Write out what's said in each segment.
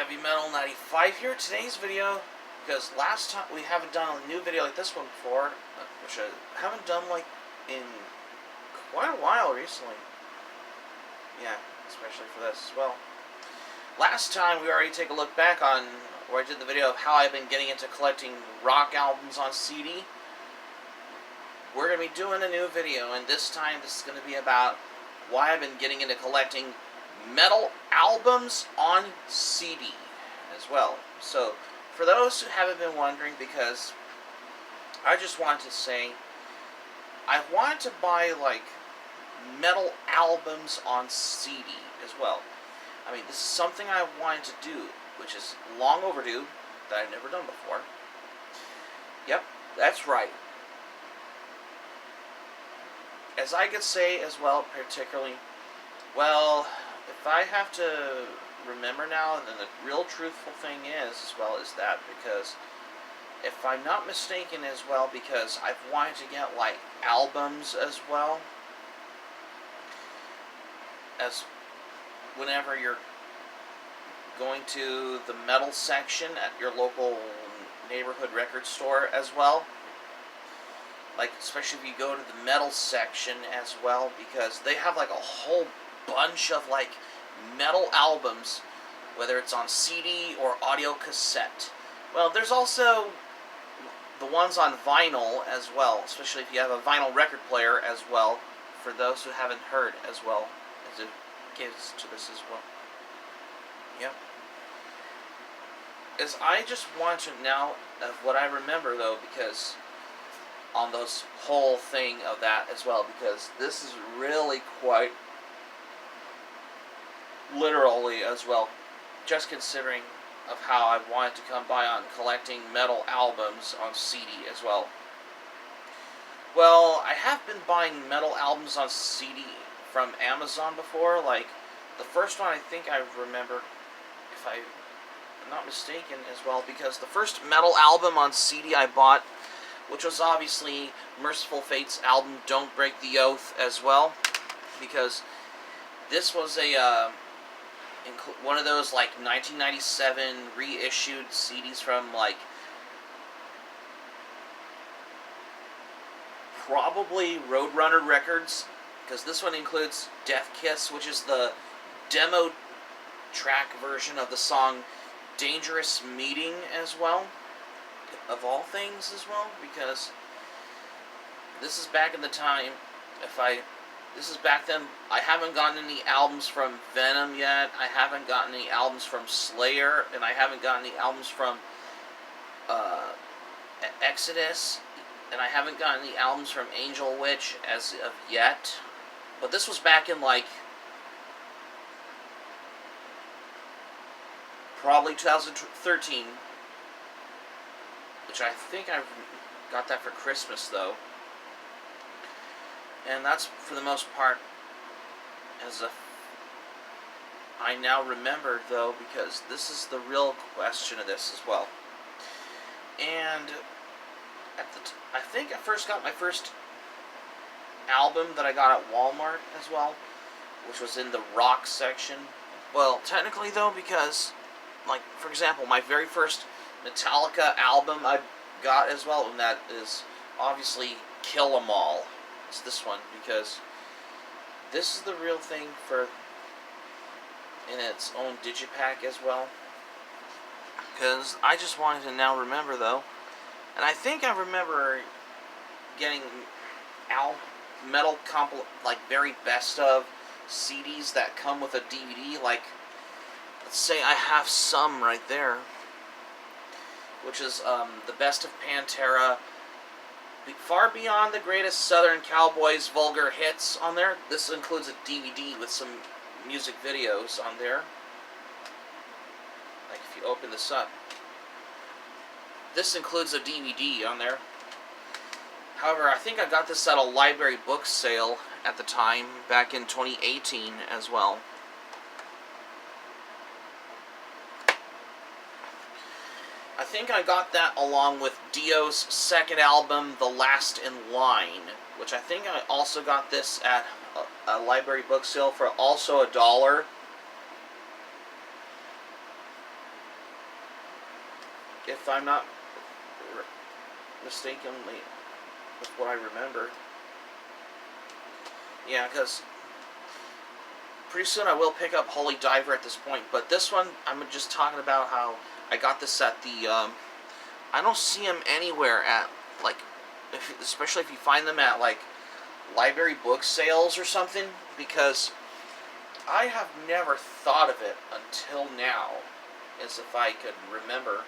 Heavy Metal 95 here. Today's video, because last time we haven't done a new video like this one before, which I haven't done like in quite a while recently. Yeah, especially for this as well. Last time we already take a look back on where I did the video of how I've been getting into collecting rock albums on CD. We're going to be doing a new video, and this time this is going to be about why I've been getting into collecting metal albums on CD as well. So, for those who haven't been wondering, because I just wanted to say, I wanted to buy, like, metal albums on CD as well. I mean, this is something I wanted to do, which is long overdue, that I've never done before. Yep, that's right. As I could say as well, particularly, well, if I have to remember now, then the real truthful thing is, as well, is that because, if I'm not mistaken as well, because I've wanted to get, like, albums as well, as whenever you're going to the metal section at your local neighborhood record store as well. Like, especially if you go to the metal section as well, because they have, like, a whole bunch of, like, metal albums, whether it's on CD or audio cassette. Well, there's also the ones on vinyl as well, especially if you have a vinyl record player as well, for those who haven't heard as well, as it gets to this as well. Yep. As I just want to now, of what I remember though, because on those whole thing of that as well, because this is really quite literally as well, just considering of how I wanted to come by on collecting metal albums on CD as well. Well, I have been buying metal albums on CD from Amazon before. Like, the first one I think I remember, if I'm not mistaken as well, because the first metal album on CD I bought, which was obviously Merciful Fate's album Don't Break the Oath as well, because this was a one of those, like, 1997 reissued CDs from, like, probably Roadrunner Records, because this one includes Death Kiss, which is the demo track version of the song Dangerous Meeting as well, of all things as well, because this is back in the time, this is back then, I haven't gotten any albums from Venom yet, I haven't gotten any albums from Slayer, and I haven't gotten any albums from Exodus, and I haven't gotten any albums from Angel Witch as of yet, but this was back in, like, probably 2013, which I think I got that for Christmas, though. And that's, for the most part, as I now remember, though, because this is the real question of this as well. And I think I first got my first album that I got at Walmart as well, which was in the rock section. Well, technically, though, because, like, for example, my very first Metallica album I got as well, and that is obviously Kill 'Em All. It's this one, because this is the real thing for in its own digipack as well, because I just wanted to now remember, though, and I think I remember getting metal like very best of CDs that come with a DVD, like, let's say I have some right there, which is the Best of Pantera, Far Beyond the Greatest Southern Cowboys Vulgar Hits on there. This includes a DVD with some music videos on there. Like, if you open this up, this includes a DVD on there. However, I think I got this at a library book sale at the time, back in 2018 as well. I think I got that along with Dio's second album, The Last in Line, which I think I also got this at a library book sale for also $1. if I'm not mistakenly with what I remember. Yeah, because pretty soon I will pick up Holy Diver at this point, but this one, I'm just talking about how I got this at the, I don't see them anywhere at, like, especially if you find them at, like, library book sales or something, because I have never thought of it until now, as if I could remember,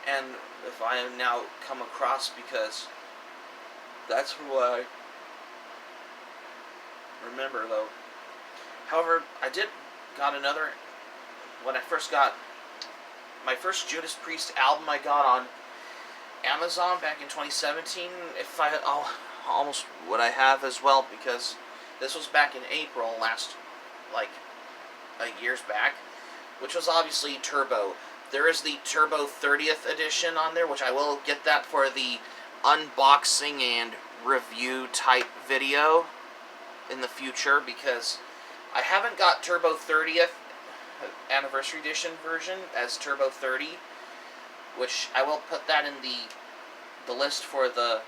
and if I have now come across, because that's who I remember, though. However, I got another, when I first got my first Judas Priest album I got on Amazon back in 2017, if I almost what I have as well, because this was back in April like years back, which was obviously Turbo. There is the Turbo 30th edition on there, which I will get that for the unboxing and review type video in the future, because I haven't got Turbo 30th Anniversary Edition version as Turbo 30, which I will put that in the list for the,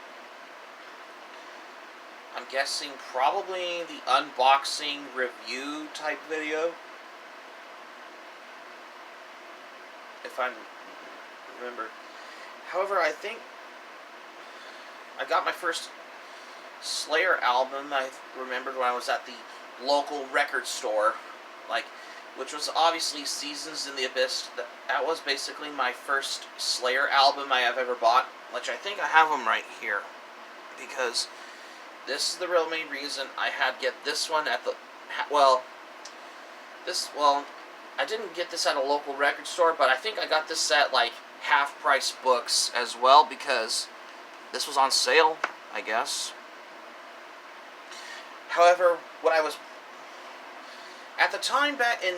I'm guessing probably the unboxing review type video, if I remember. However, I think I got my first Slayer album, I remembered when I was at the local record store, which was obviously Seasons in the Abyss. That was basically my first Slayer album I have ever bought, which I think I have them right here, because this is the real main reason I had to get this one at the, I didn't get this at a local record store, but I think I got this at, like, half-price books as well, because this was on sale, I guess. However, when I was, at the time back in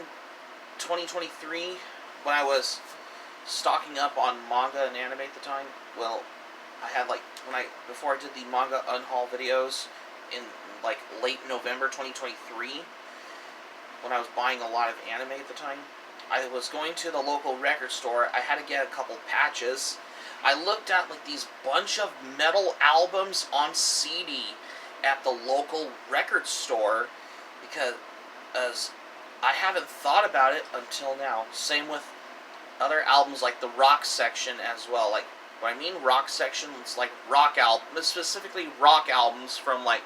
2023, when I was stocking up on manga and anime at the time, well, I had, like, before I did the manga unhaul videos in, like, late November 2023, when I was buying a lot of anime at the time, I was going to the local record store. I had to get a couple patches. I looked at, like, these bunch of metal albums on CD at the local record store, because I haven't thought about it until now. Same with other albums like the rock section as well. Like, when I mean rock section, it's like rock albums, specifically rock albums from, like,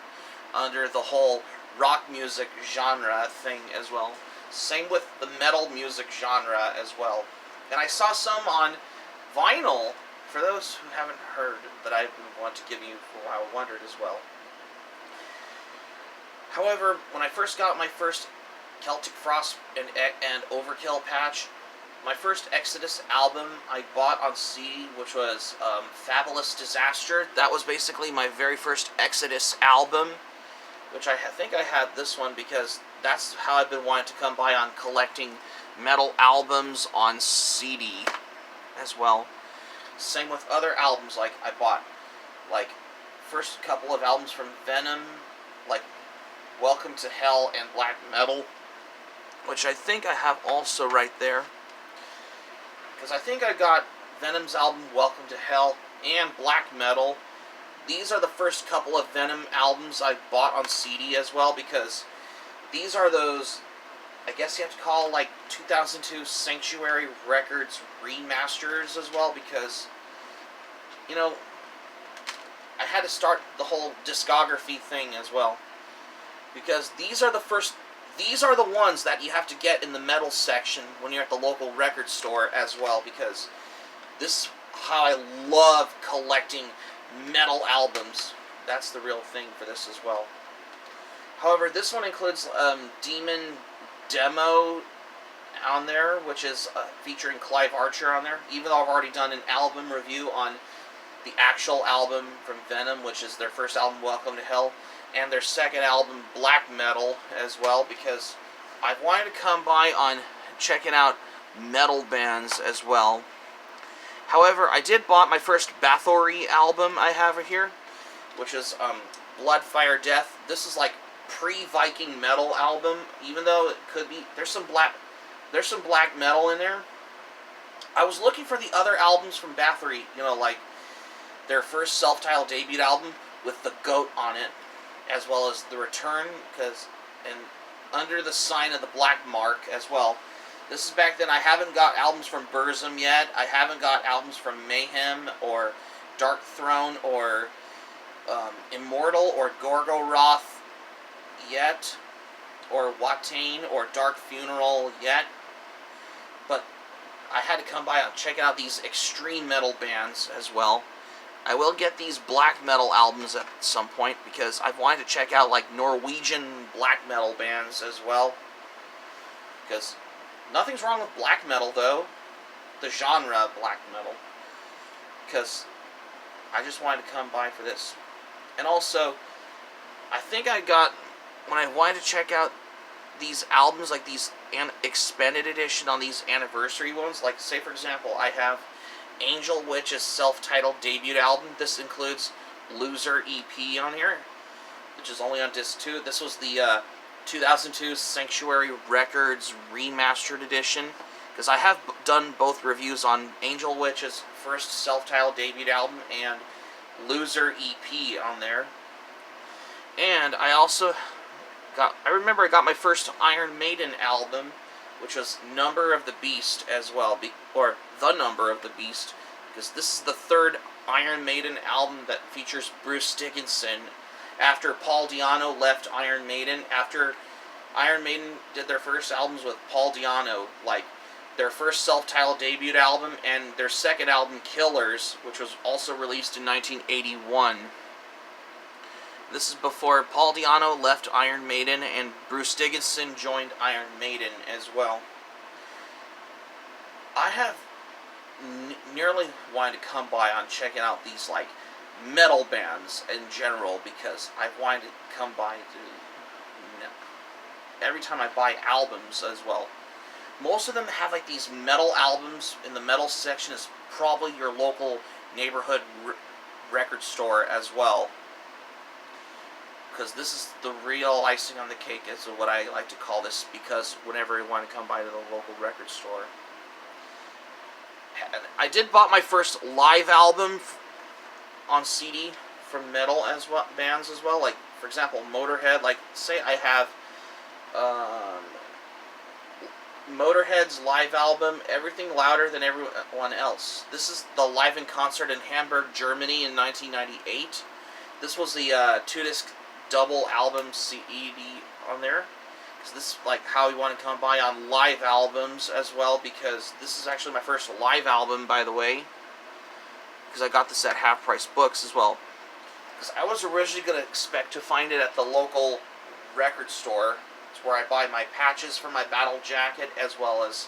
under the whole rock music genre thing as well. Same with the metal music genre as well. And I saw some on vinyl, for those who haven't heard, that I want to give you for I wondered as well. However, when I first got my first Celtic Frost and Overkill patch, my first Exodus album I bought on CD, which was Fabulous Disaster. That was basically my very first Exodus album, which I think I had this one because that's how I've been wanting to come by on collecting metal albums on CD as well. Same with other albums, like I bought, like, first couple of albums from Venom, like Welcome to Hell and Black Metal, which I think I have also right there. Because I think I got Venom's album Welcome to Hell and Black Metal. These are the first couple of Venom albums I bought on CD as well, because these are those, I guess you have to call, like, 2002 Sanctuary Records remasters as well, because, you know, I had to start the whole discography thing as well. Because these are the ones that you have to get in the metal section when you're at the local record store as well, because this is how I love collecting metal albums. That's the real thing for this as well. However, this one includes Demon Demo on there, which is featuring Clive Archer on there, even though I've already done an album review on the actual album from Venom, which is their first album, Welcome to Hell, and their second album, Black Metal, as well, because I've wanted to come by on checking out metal bands as well. However, I did bought my first Bathory album I have here, which is Blood, Fire, Death. This is like pre-Viking metal album, even though it could be, there's some black metal in there. I was looking for the other albums from Bathory, you know, like their first self-titled debut album with the goat on it, as well as The Return, and Under the Sign of the Black Mark as well. This is back then. I haven't got albums from Burzum yet. I haven't got albums from Mayhem or Dark Throne or Immortal or Gorgoroth yet, or Watain or Dark Funeral yet. But I had to come by and check out these extreme metal bands as well. I will get these black metal albums at some point because I've wanted to check out like Norwegian black metal bands as well. Because nothing's wrong with black metal though, the genre black metal. Because I just wanted to come by for this. And also, I think I got, when I wanted to check out these albums, like these expanded edition on these anniversary ones, like say for example, I have Angel Witch's self-titled debut album. This includes Loser EP on here, which is only on disc 2. This was the 2002 Sanctuary Records remastered edition, because I have done both reviews on Angel Witch's first self-titled debut album and Loser EP on there. And I also I remember I got my first Iron Maiden album, which was Number of the Beast as well, or The Number of the Beast, because this is the third Iron Maiden album that features Bruce Dickinson after Paul Di'Anno left Iron Maiden. After Iron Maiden did their first albums with Paul Di'Anno, like their first self-titled debut album and their second album, Killers, which was also released in 1981. This is before Paul Di'Anno left Iron Maiden and Bruce Dickinson joined Iron Maiden as well. I have nearly wanted to come by on checking out these like metal bands in general, because I've wanted to come by to every time I buy albums as well. Most of them have like these metal albums. In the metal section is probably your local neighborhood record store as well, because this is the real icing on the cake, is what I like to call this, because whenever you want to come by to the local record store. I did bought my first live album on CD from metal as well, bands as well, like for example Motorhead. Like say I have Motorhead's live album, Everything Louder Than Everyone Else. This is the live in concert in Hamburg, Germany in 1998. This was the 2-disc double album CD on there. So this is like how we want to come by on live albums as well, because this is actually my first live album, by the way, because I got this at Half Price Books as well. Because I was originally going to expect to find it at the local record store. It's where I buy my patches for my Battle Jacket, as well as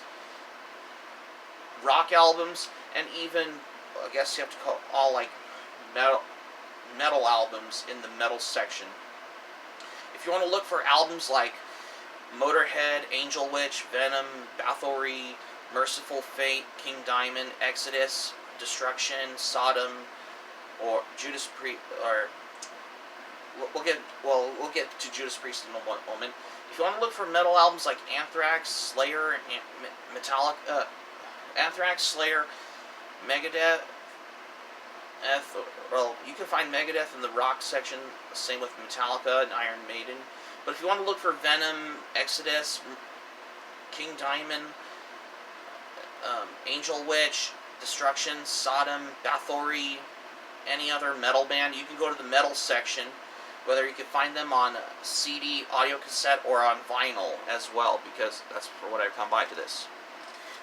rock albums, and even, I guess you have to call all like metal albums in the metal section. If you want to look for albums like Motorhead, Angel Witch, Venom, Bathory, Merciful Fate, King Diamond, Exodus, Destruction, Sodom, or Judas Priest, or we'll get to Judas Priest in a moment. If you want to look for metal albums like Anthrax, Slayer, Metallica, Anthrax, Slayer, Megadeth, well, you can find Megadeth in the rock section, same with Metallica and Iron Maiden. But if you want to look for Venom, Exodus, King Diamond, Angel Witch, Destruction, Sodom, Bathory, any other metal band, you can go to the metal section, whether you can find them on CD, audio cassette, or on vinyl as well, because that's for what I've come by to this.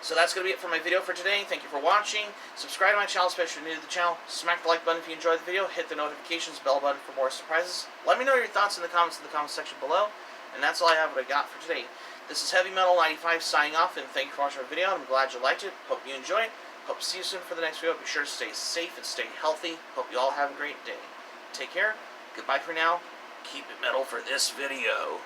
So that's going to be it for my video for today. Thank you for watching. Subscribe to my channel, especially if you're new to the channel. Smack the like button if you enjoyed the video. Hit the notifications bell button for more surprises. Let me know your thoughts in the comments section below. And that's all I have what I got for today. This is Heavy Metal 95 signing off, and thank you for watching my video. I'm glad you liked it. Hope you enjoyed. Hope to see you soon for the next video. Be sure to stay safe and stay healthy. Hope you all have a great day. Take care. Goodbye for now. Keep it metal for this video.